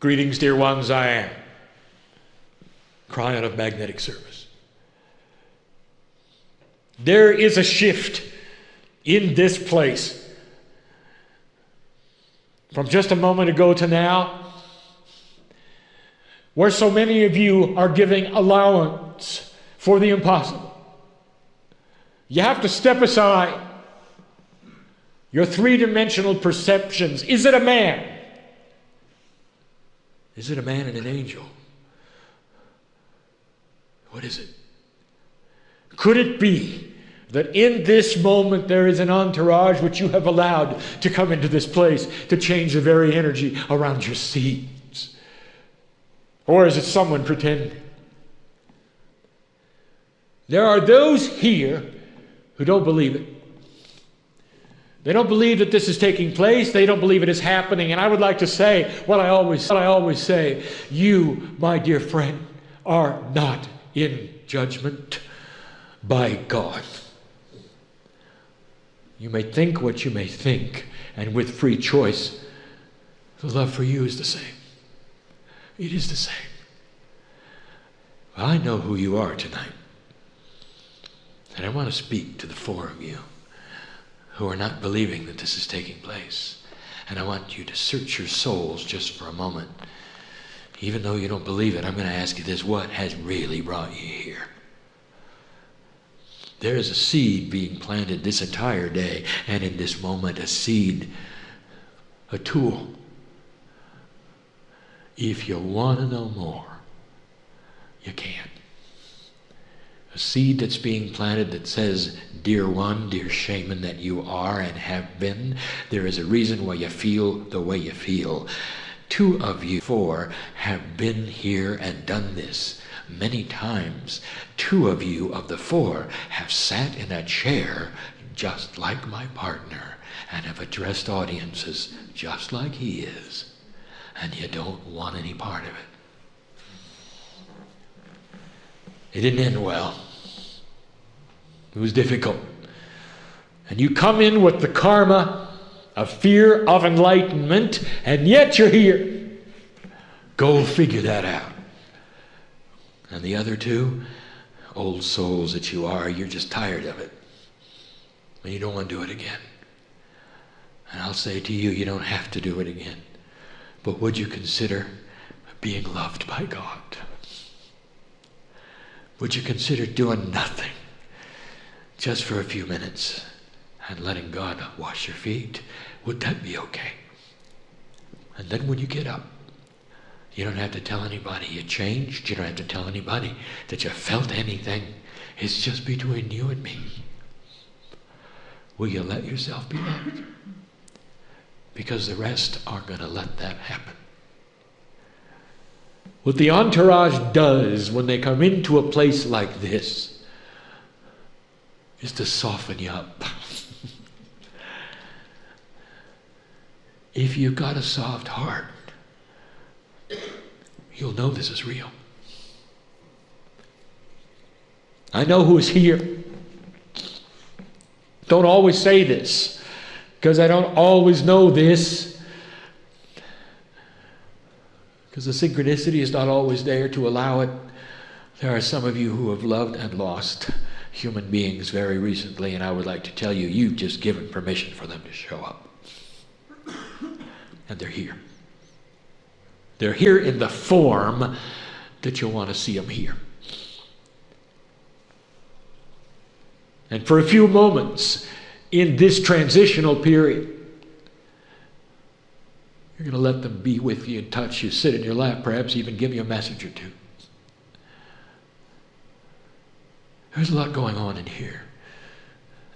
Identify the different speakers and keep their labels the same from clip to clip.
Speaker 1: Greetings, dear ones, I am. Cry out of magnetic service. There is a shift in this place. From just a moment ago to now, where so many of you are giving allowance for the impossible. You have to step aside your three-dimensional perceptions. Is it a man? Is it a man and an angel? What is it? Could it be that in this moment there is an entourage which you have allowed to come into this place to change the very energy around your seats? Or is it someone pretending? There are those here who don't believe it. They don't believe that this is taking place. They don't believe it is happening. And I would like to say what I always say. You, my dear friend, are not in judgment by God. You may think what you may think, and with free choice, the love for you is the same. It is the same. Well, I know who you are tonight. And I want to speak to the four of you who are not believing that this is taking place. And I want you to search your souls just for a moment. Even though you don't believe it, I'm going to ask you this: what has really brought you here? There is a seed being planted this entire day, and in this moment, a seed, a tool. If you want to know more, you can. A seed that's being planted that says, dear one, dear shaman that you are and have been, there is a reason why you feel the way you feel. 2 of you 4 have been here and done this many times. 2 of you of the 4 have sat in a chair just like my partner and have addressed audiences just like he is. And you don't want any part of it. It didn't end well. It was difficult. And you come in with the karma of fear of enlightenment, and yet you're here. Go figure that out. And the other 2, old souls that you are, you're just tired of it. And you don't want to do it again. And I'll say to you, you don't have to do it again. But would you consider being loved by God? Would you consider doing nothing just for a few minutes and letting God wash your feet? Would that be okay? And then when you get up, you don't have to tell anybody you changed. You don't have to tell anybody that you felt anything. It's just between you and me. Will you let yourself be loved? Because the rest aren't going to let that happen. What the entourage does when they come into a place like this is to soften you up. If you've got a soft heart, you'll know this is real. I know who's here. Don't always say this, because I don't always know this. Because the synchronicity is not always there to allow it. There are some of you who have loved and lost human beings very recently, and I would like to tell you, you've just given permission for them to show up. And they're here. They're here in the form that you'll want to see them here. And for a few moments in this transitional period, you're going to let them be with you and touch you, sit in your lap, perhaps even give you a message or 2. There's a lot going on in here.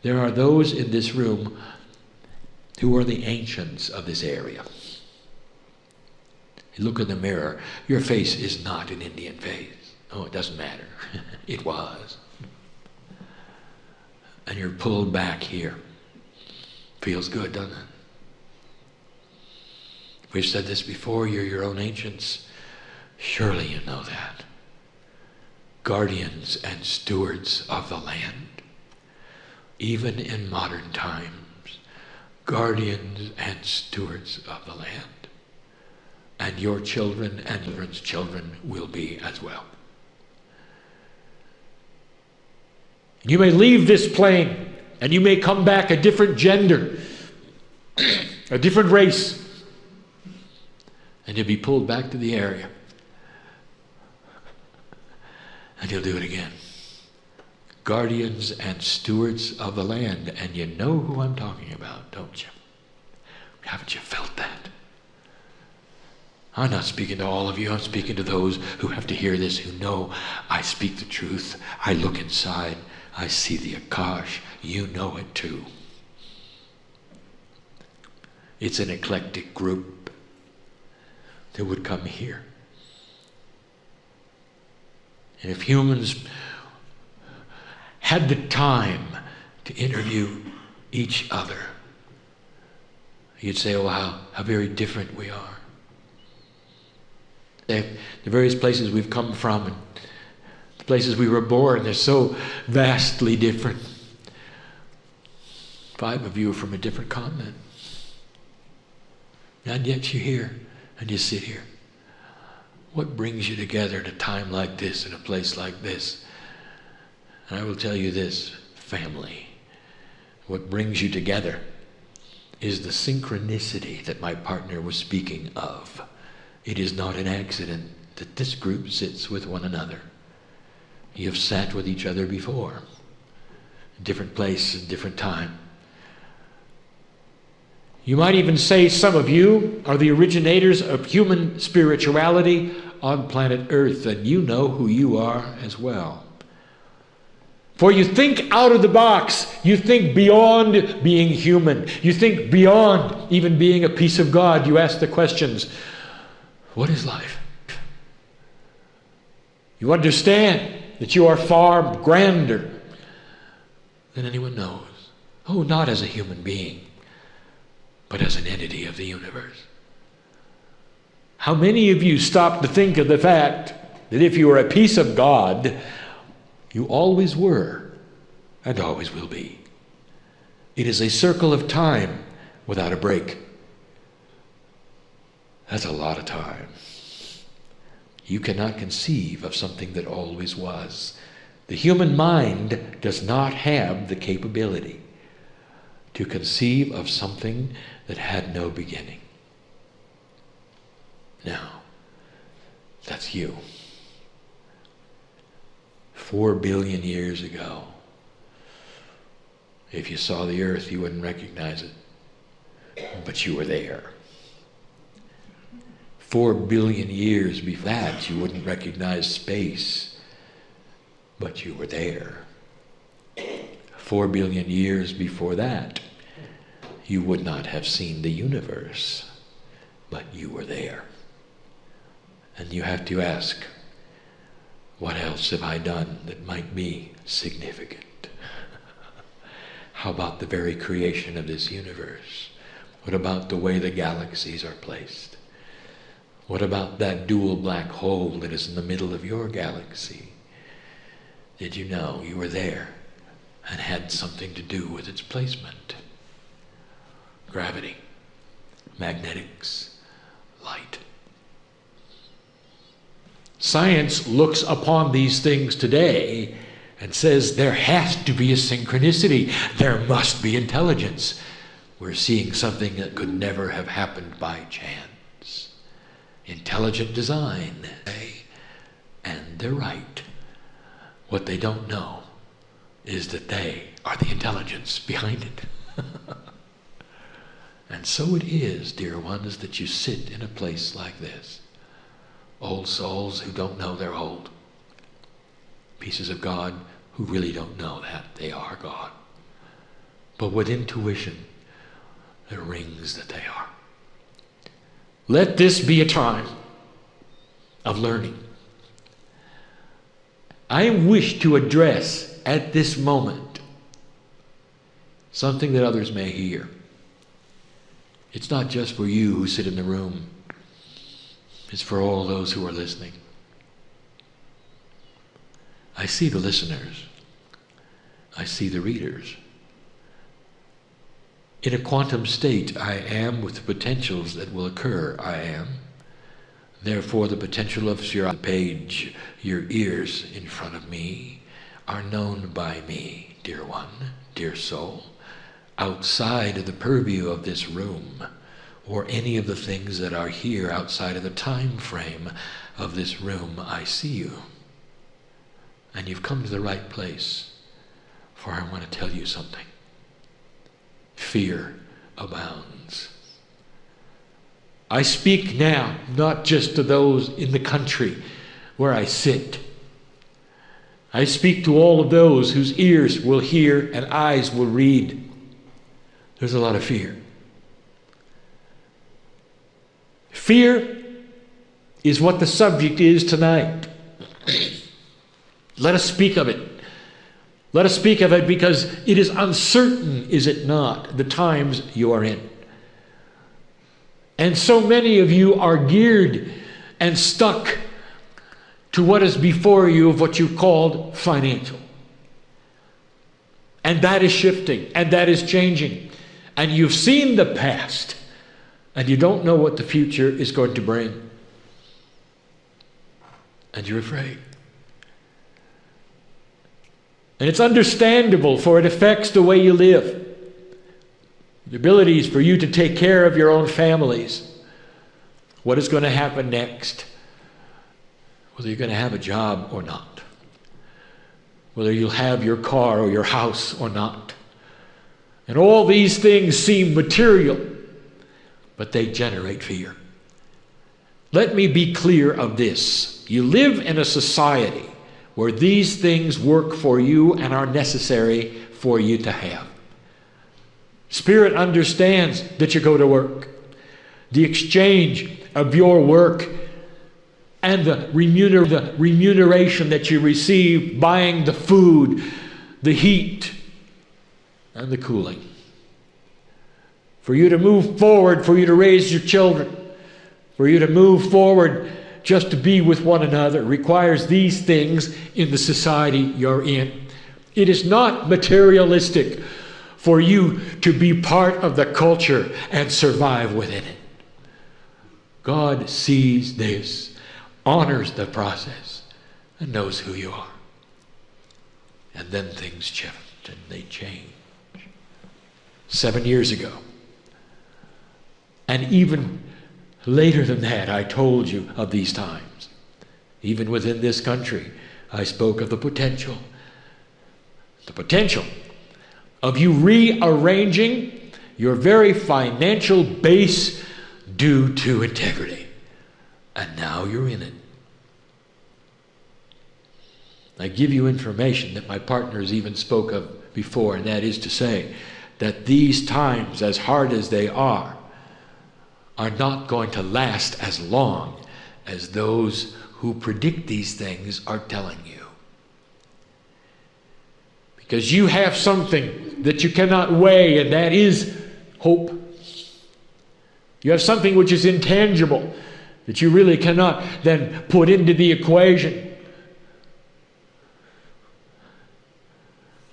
Speaker 1: There are those in this room who are the ancients of this area. You look in the mirror, your face is not an Indian face. Oh, it doesn't matter. It was. And you're pulled back here. Feels good, doesn't it? We've said this before, you're your own ancients. Surely you know that. Guardians and stewards of the land. Even in modern times, guardians and stewards of the land. and your children and children's children will be as well. You may leave this plane and you may come back a different gender, a different race, and you'll be pulled back to the area. And you'll do it again. Guardians and stewards of the land. And you know who I'm talking about, don't you? Haven't you felt that? I'm not speaking to all of you. I'm speaking to those who have to hear this, who know I speak the truth. I look inside. I see the Akash. You know it too. It's an eclectic group that would come here. And if humans had the time to interview each other, you'd say, oh, how very different we are. The various places we've come from and the places we were born, they're so vastly different. 5 of you are from a different continent. And yet you're here and you sit here. What brings you together at a time like this, in a place like this? And I will tell you this, family. What brings you together is the synchronicity that my partner was speaking of. It is not an accident that this group sits with one another. You have sat with each other before, in different place and different time. You might even say some of you are the originators of human spirituality on planet Earth, and you know who you are as well. For you think out of the box. You think beyond being human. You think beyond even being a piece of God. You ask the questions, what is life? You understand that you are far grander than anyone knows. Oh, not as a human being, but as an entity of the universe. How many of you stop to think of the fact that if you are a piece of God, you always were and always will be? It is a circle of time without a break. That's a lot of time. You cannot conceive of something that always was. The human mind does not have the capability to conceive of something that had no beginning. Now, that's you. 4 billion years ago, if you saw the earth, you wouldn't recognize it, but you were there. 4 billion years before that, you wouldn't recognize space, but you were there. 4 billion years before that, you would not have seen the universe, but you were there. And you have to ask, what else have I done that might be significant? How about the very creation of this universe? What about the way the galaxies are placed? What about that dual black hole that is in the middle of your galaxy? Did you know you were there and had something to do with its placement? Gravity, magnetics, light. Science looks upon these things today and says there has to be a synchronicity. There must be intelligence. We're seeing something that could never have happened by chance. Intelligent design. And they're right. What they don't know is that they are the intelligence behind it. And so it is, dear ones, that you sit in a place like this. Old souls who don't know they're old. Pieces of God who really don't know that they are God. But with intuition, it rings that they are. Let this be a time of learning. I wish to address at this moment something that others may hear. It's not just for you who sit in the room. It's for all those who are listening. I see the listeners. I see the readers. In a quantum state, I am with the potentials that will occur. I am. Therefore, the potential of your page, your ears in front of me, are known by me, dear one, dear soul. Outside of the purview of this room, or any of the things that are here outside of the time frame of this room, I see you. And you've come to the right place, for I want to tell you something. Fear abounds. I speak now not just to those in the country where I sit. I speak to all of those whose ears will hear and eyes will read. There's a lot of fear. Fear is what the subject is tonight. Let us speak of it. Let us speak of it because it is uncertain, is it not, the times you are in. And so many of you are geared and stuck to what is before you of what you called financial. And that is shifting, and that is changing. And you've seen the past, and you don't know what the future is going to bring. And you're afraid. And it's understandable, for it affects the way you live. The abilities for you to take care of your own families. What is going to happen next? Whether you're going to have a job or not. Whether you'll have your car or your house or not. And all these things seem material, but they generate fear. Let me be clear of this. You live in a society where these things work for you and are necessary for you to have. Spirit understands that you go to work. The exchange of your work and the remuneration that you receive, buying the food, the heat, and the cooling. For you to move forward, for you to raise your children, for you to move forward just to be with one another requires these things in the society you're in. It is not materialistic for you to be part of the culture and survive within it. God sees this, honors the process, and knows who you are. And then things shift and they change. 7 years ago, and even later than that, I told you of these times. Even within this country, I spoke of the potential of you rearranging your very financial base due to integrity. And now you're in it. I give you information that my partners even spoke of before, and that is to say that these times, as hard as they are not going to last as long as those who predict these things are telling you. Because you have something that you cannot weigh, and that is hope. You have something which is intangible that you really cannot then put into the equation.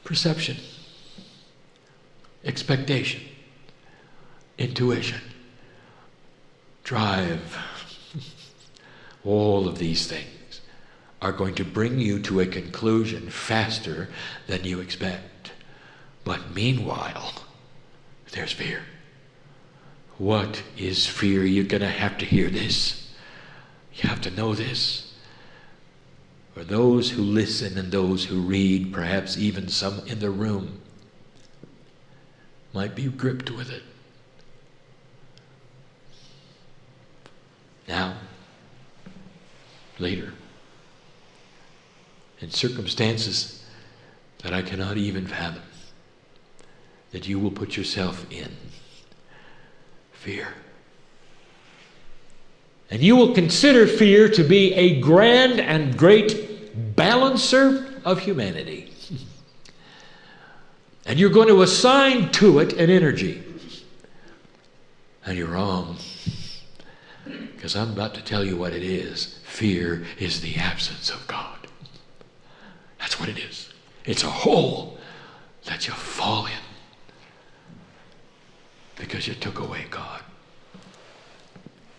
Speaker 1: Perception, expectation, intuition, drive. All of these things are going to bring you to a conclusion faster than you expect. But meanwhile, there's fear. What is fear? You're going to have to hear this. You have to know this. For those who listen and those who read, perhaps even some in the room, might be gripped with it. Now, later, in circumstances that I cannot even fathom, that you will put yourself in fear. And you will consider fear to be a grand and great balancer of humanity. And you're going to assign to it an energy. And you're wrong. Because I'm about to tell you what it is. Fear is the absence of God. That's what it is. It's a hole that you fall in because you took away God.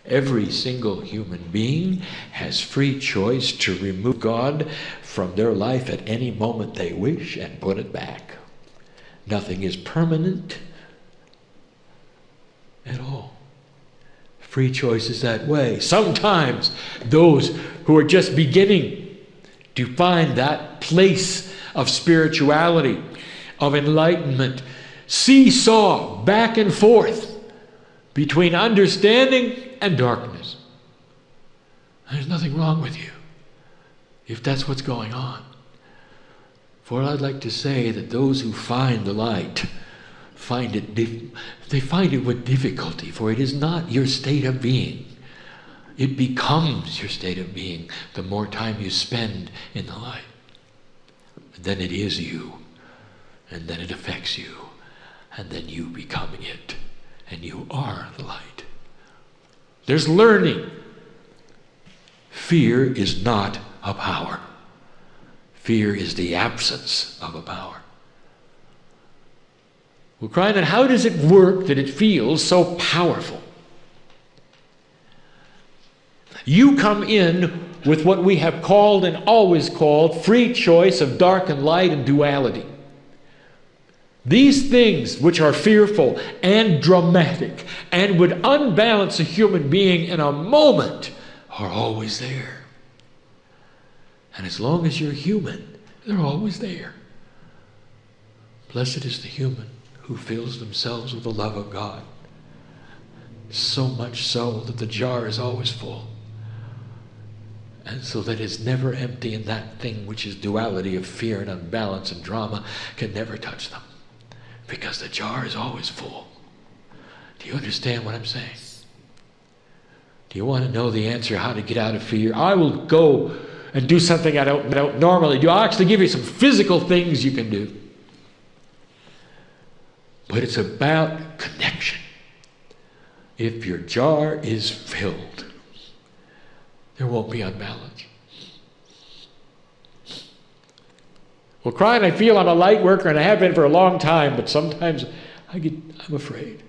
Speaker 1: Every single human being has free choice to remove God from their life at any moment they wish and put it back. Nothing is permanent at all. Free choice is that way. Sometimes those who are just beginning to find that place of spirituality, of enlightenment, seesaw back and forth between understanding and darkness. There's nothing wrong with you if that's what's going on. For I'd like to say that those who find the light they find it with difficulty, for it is not your state of being. It becomes your state of being the more time you spend in the light. And then it is you, and then it affects you, and then you become it, and you are the light. There's learning. Fear is not a power. Fear is the absence of a power. We're crying out, how does it work that it feels so powerful? You come in with what we have called and always called free choice of dark and light and duality. These things which are fearful and dramatic and would unbalance a human being in a moment are always there. And as long as you're human, they're always there. Blessed is the human who fills themselves with the love of God, so much so that the jar is always full, and so that it's never empty, and that thing which is duality of fear and unbalance and drama can never touch them, because the jar is always full. Do you understand what I'm saying? Do you want to know the answer how to get out of fear? I will go and do something I don't normally do. I'll actually give you some physical things you can do. But it's about connection. If your jar is filled, there won't be unbalance. Well, crying, I feel I'm a light worker, and I have been for a long time, but sometimes I'm afraid.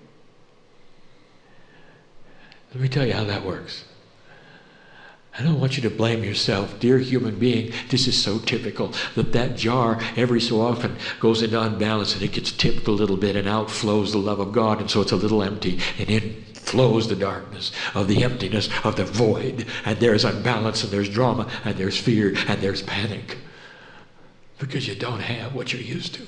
Speaker 1: Let me tell you how that works. I don't want you to blame yourself. Dear human being, this is so typical that jar every so often goes into unbalance, and it gets tipped a little bit, and out flows the love of God, and so it's a little empty, and in flows the darkness of the emptiness of the void, and there's unbalance, and there's drama, and there's fear, and there's panic, because you don't have what you're used to.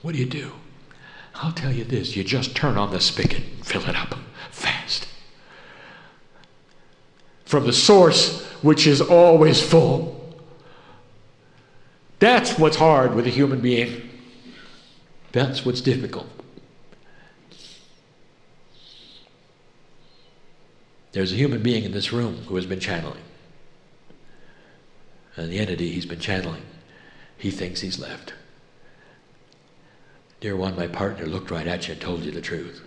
Speaker 1: What do? I'll tell you this, you just turn on the spigot and fill it up fast. From the source which is always full. That's what's hard with a human being. That's what's difficult. There's a human being in this room who has been channeling. And the entity he's been channeling, he thinks he's left. Dear one, my partner looked right at you and told you the truth.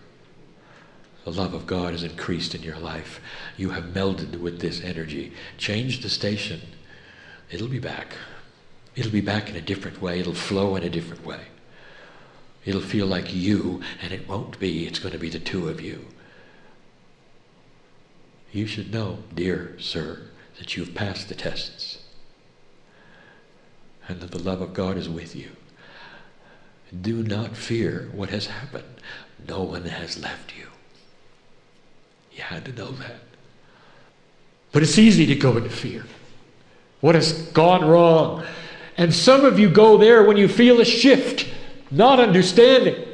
Speaker 1: The love of God has increased in your life. You have melded with this energy. Change the station. It'll be back. It'll be back in a different way. It'll flow in a different way. It'll feel like you, and it won't be. It's going to be the two of you. You should know, dear sir, that you've passed the tests, and that the love of God is with you. Do not fear what has happened. No one has left you. You had to know that. But it's easy to go into fear. What has gone wrong? And some of you go there when you feel a shift, not understanding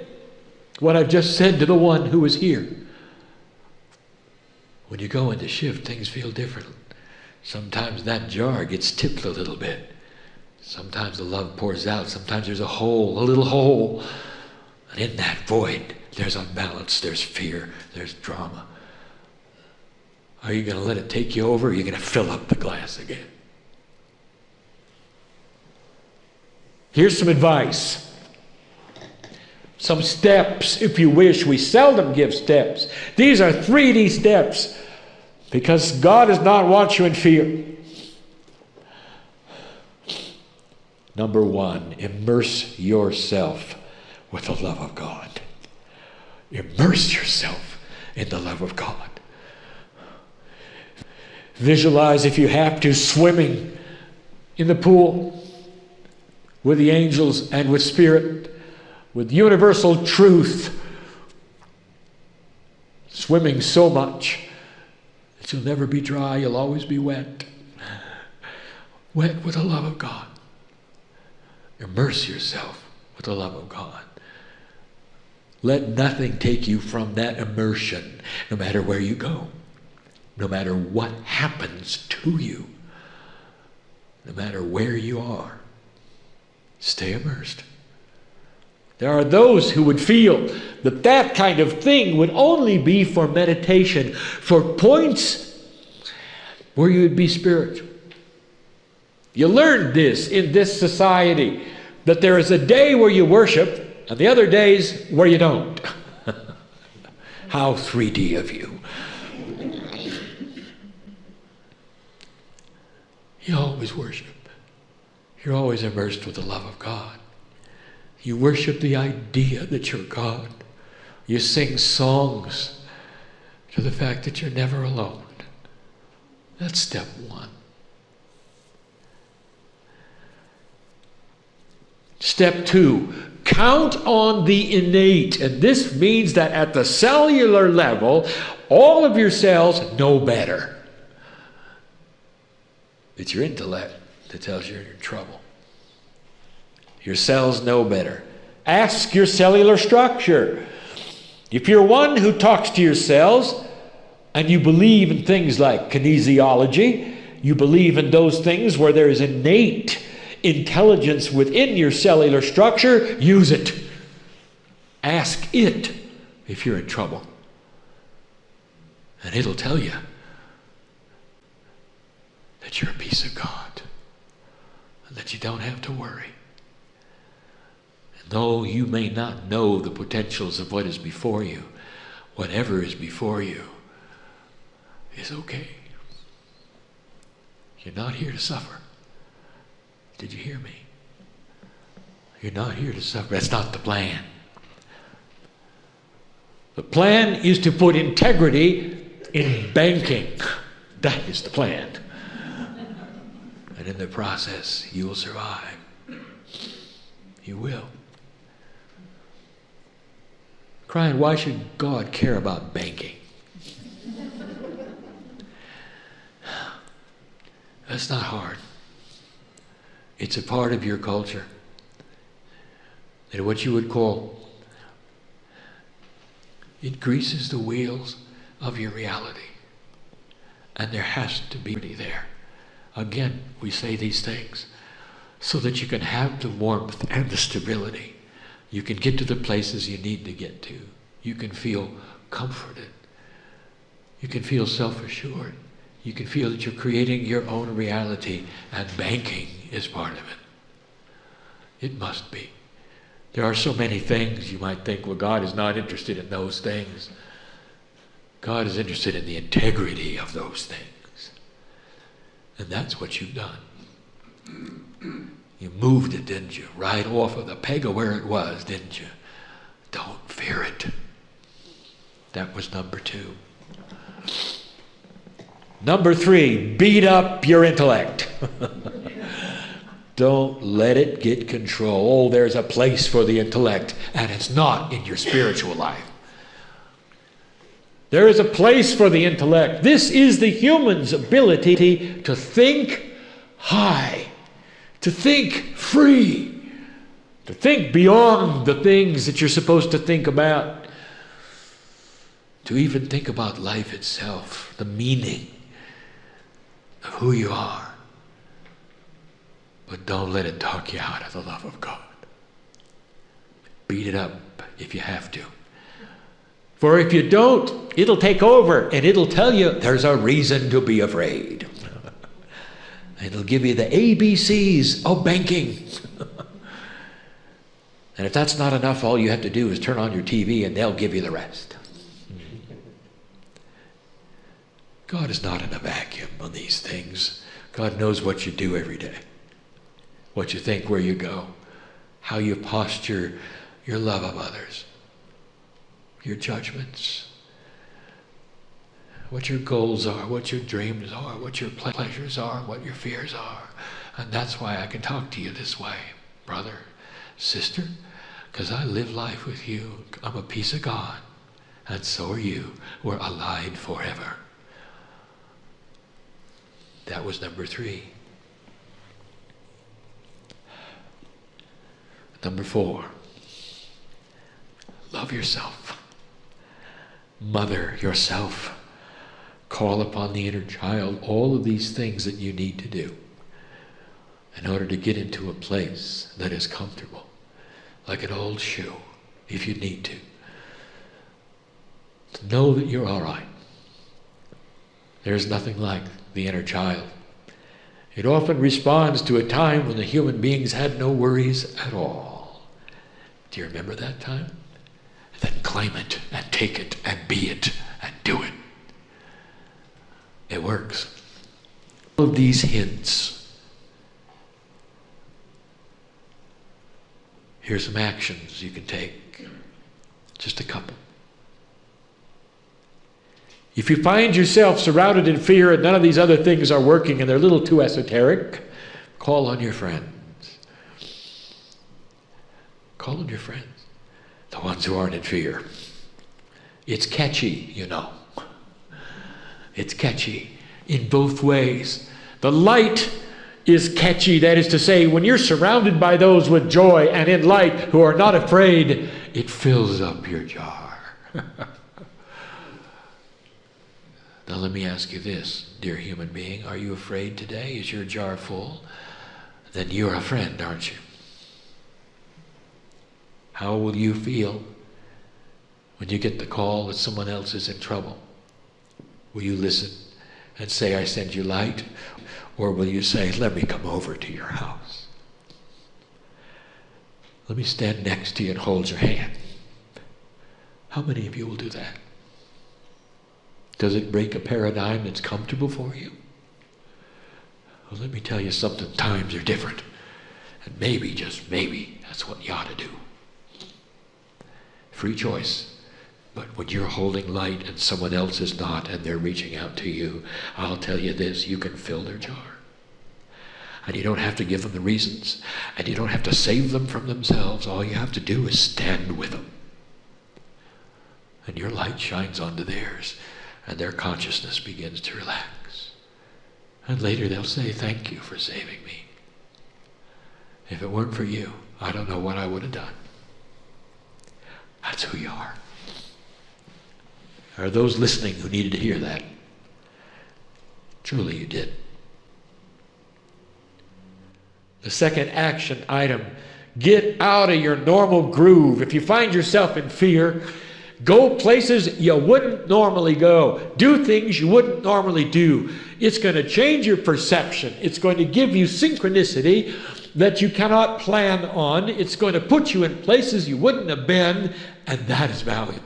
Speaker 1: what I've just said to the one who is here. When you go into shift, things feel different. Sometimes that jar gets tipped a little bit. Sometimes the love pours out. Sometimes there's a hole, a little hole. And in that void, there's unbalance, there's fear, there's drama. Are you going to let it take you over, or are you going to fill up the glass again? Here's some advice. Some steps, if you wish. We seldom give steps. These are 3D steps, because God does not want you in fear. Number one, immerse yourself with the love of God. Immerse yourself in the love of God. Visualize, if you have to, swimming in the pool with the angels and with Spirit, with universal truth. Swimming so much that you'll never be dry, you'll always be wet. Wet with the love of God. Immerse yourself with the love of God. Let nothing take you from that immersion, no matter where you go, no matter what happens to you, no matter where you are. Stay immersed. There are those who would feel that that kind of thing would only be for meditation, for points where you would be spiritual. You learned this in this society, that there is a day where you worship and the other days where you don't. How 3D of you. You always worship. You're always immersed with the love of God. You worship the idea that you're God. You sing songs to the fact that you're never alone. That's step one. Step two, count on the innate. And this means that at the cellular level, all of your cells know better. It's your intellect that tells you you're in trouble. Your cells know better. Ask your cellular structure. If you're one who talks to your cells and you believe in things like kinesiology, you believe in those things where there is innate intelligence within your cellular structure, use it. Ask it if you're in trouble. And it'll tell you that you're a piece of God and that you don't have to worry. And though you may not know the potentials of what is before you, whatever is before you is okay. You're not here to suffer. Did you hear me? You're not here to suffer. That's not the plan. The plan is to put integrity in banking. That is the plan. And in the process, you will survive. You will. Crying, why should God care about banking? That's not hard. It's a part of your culture. And what you would call, it greases the wheels of your reality. And there has to be there. Again, we say these things so that you can have the warmth and the stability. You can get to the places you need to get to. You can feel comforted. You can feel self-assured. You can feel that you're creating your own reality, and banking is part of it. It must be. There are so many things you might think, well, God is not interested in those things. God is interested in the integrity of those things. And that's what you've done. You moved it, didn't you? Right off of the peg of where it was, didn't you? Don't fear it. That was number 2. Number 3, beat up your intellect. Don't let it get control. Oh, there's a place for the intellect, and it's not in your spiritual life. There is a place for the intellect. This is the human's ability to think high, to think free, to think beyond the things that you're supposed to think about, to even think about life itself, the meaning of who you are. But don't let it talk you out of the love of God. Beat it up if you have to. For if you don't, it'll take over and it'll tell you there's a reason to be afraid. It'll give you the ABCs of banking. And if that's not enough, all you have to do is turn on your TV and they'll give you the rest. God is not in a vacuum on these things. God knows what you do every day. What you think, where you go, how you posture your love of others. your judgments, what your goals are, what your dreams are, what your pleasures are, what your fears are. And that's why I can talk to you this way, brother, sister, because I live life with you. I'm a piece of God, and so are you. We're allied forever. That was number 3. Number 4, love yourself. Mother yourself. Call upon the inner child. All of these things that you need to do in order to get into a place that is comfortable, like an old shoe, if you need to know that you're all right. There's nothing like the inner child. It often responds to a time when the human beings had no worries at all. Do you remember that time? Then claim it and take it and be it and do it. It works. All of these hints. Here's some actions you can take. Just a couple. If you find yourself surrounded in fear and none of these other things are working and they're a little too esoteric, call on your friends. Call on your friends. The ones who aren't in fear. It's catchy, you know. It's catchy in both ways. The light is catchy. That is to say, when you're surrounded by those with joy and in light who are not afraid, it fills up your jar. Now let me ask you this, dear human being. Are you afraid today? Is your jar full? Then you're a friend, aren't you? How will you feel when you get the call that someone else is in trouble? Will you listen and say, I send you light? Or will you say, let me come over to your house? Let me stand next to you and hold your hand. How many of you will do that? Does it break a paradigm that's comfortable for you? Well, let me tell you something. Times are different. And maybe, just maybe, that's what you ought to do. Free choice. But when you're holding light and someone else is not and they're reaching out to you, I'll tell you this, you can fill their jar. And you don't have to give them the reasons. And you don't have to save them from themselves. All you have to do is stand with them. And your light shines onto theirs. And their consciousness begins to relax. And later they'll say, thank you for saving me. If it weren't for you, I don't know what I would have done. That's who you are. Are those listening who needed to hear that? Truly you did. The second action item, get out of your normal groove. If you find yourself in fear, go places you wouldn't normally go. Do things you wouldn't normally do. It's going to change your perception. It's going to give you synchronicity that you cannot plan on. It's going to put you in places you wouldn't have been, and that is valuable.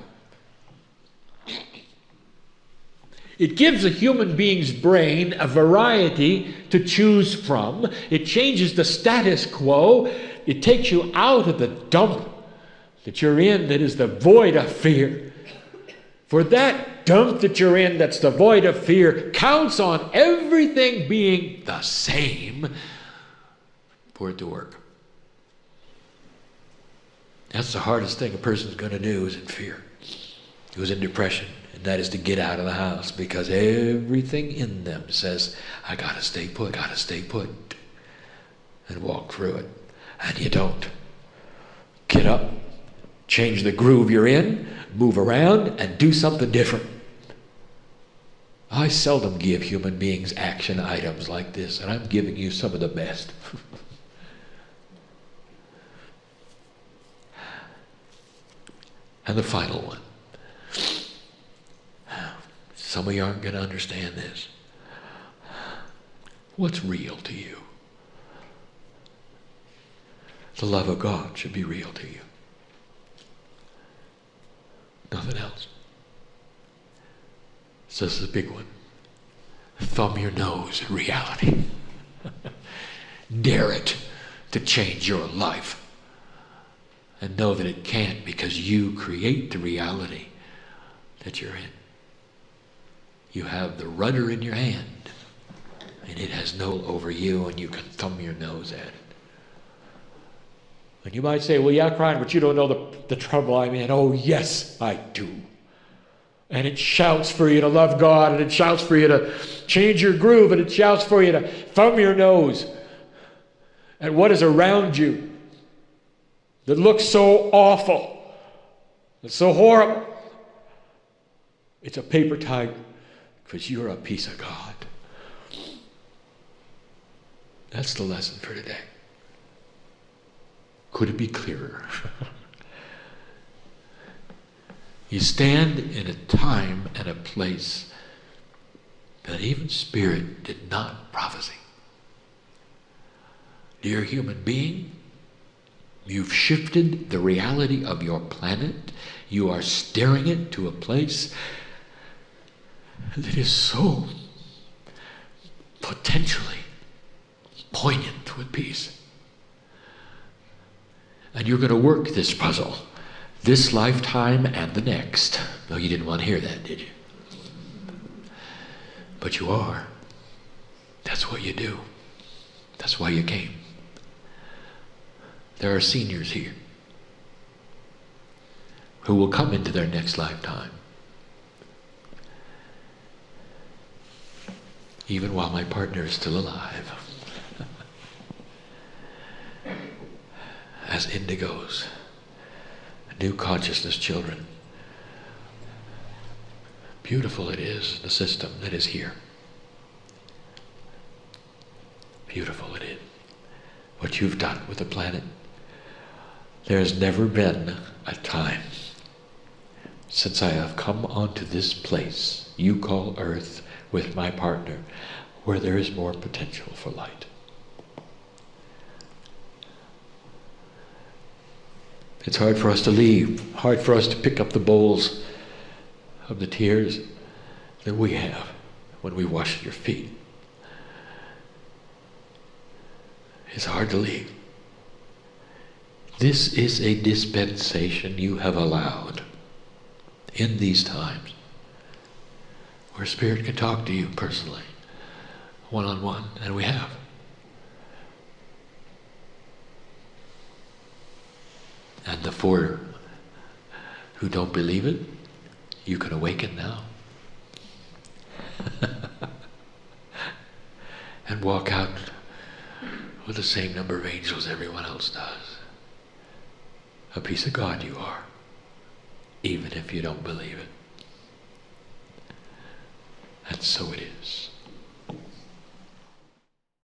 Speaker 1: It gives a human being's brain a variety to choose from. It changes the status quo. It takes you out of the dump that you're in that is the void of fear. For that dump that you're in that's the void of fear counts on everything being the same for it to work. That's the hardest thing a person's going to do is in fear. Who's in depression. And that is to get out of the house because everything in them says, I got to stay put, and walk through it. And you don't. Get up, change the groove you're in, move around, and do something different. I seldom give human beings action items like this, and I'm giving you some of the best. And the final one. Some of you aren't going to understand this. What's real to you? The love of God should be real to you. Nothing else. So this is a big one. Thumb your nose at reality. Dare it to change your life. And know that it can't because you create the reality that you're in. You have the rudder in your hand, and it has no over you, and you can thumb your nose at it. And you might say, well, yeah, Brian, but you don't know the trouble I'm in. Oh, yes, I do. And it shouts for you to love God, and it shouts for you to change your groove, and it shouts for you to thumb your nose at what is around you that looks so awful, it's so horrible. It's a paper tiger, because you're a piece of God. That's the lesson for today. Could it be clearer? You stand in a time and a place that even Spirit did not prophesy. Dear human being, you've shifted the reality of your planet. You are steering it to a place that is so potentially poignant with peace. And you're going to work this puzzle, this lifetime and the next. No, you didn't want to hear that, did you? But you are. That's what you do. That's why you came. There are seniors here who will come into their next lifetime, even while my partner is still alive, as indigos, new consciousness children. Beautiful it is, the system that is here. Beautiful it is. What you've done with the planet. There has never been a time since I have come onto this place you call Earth with my partner where there is more potential for light. It's hard for us to leave, hard for us to pick up the bowls of the tears that we have when we wash your feet. It's hard to leave. This is a dispensation you have allowed in these times where Spirit can talk to you personally, one-on-one, and we have. And the four who don't believe it, you can awaken now. And walk out with the same number of angels everyone else does. A piece of God you are, even if you don't believe it. And so it is.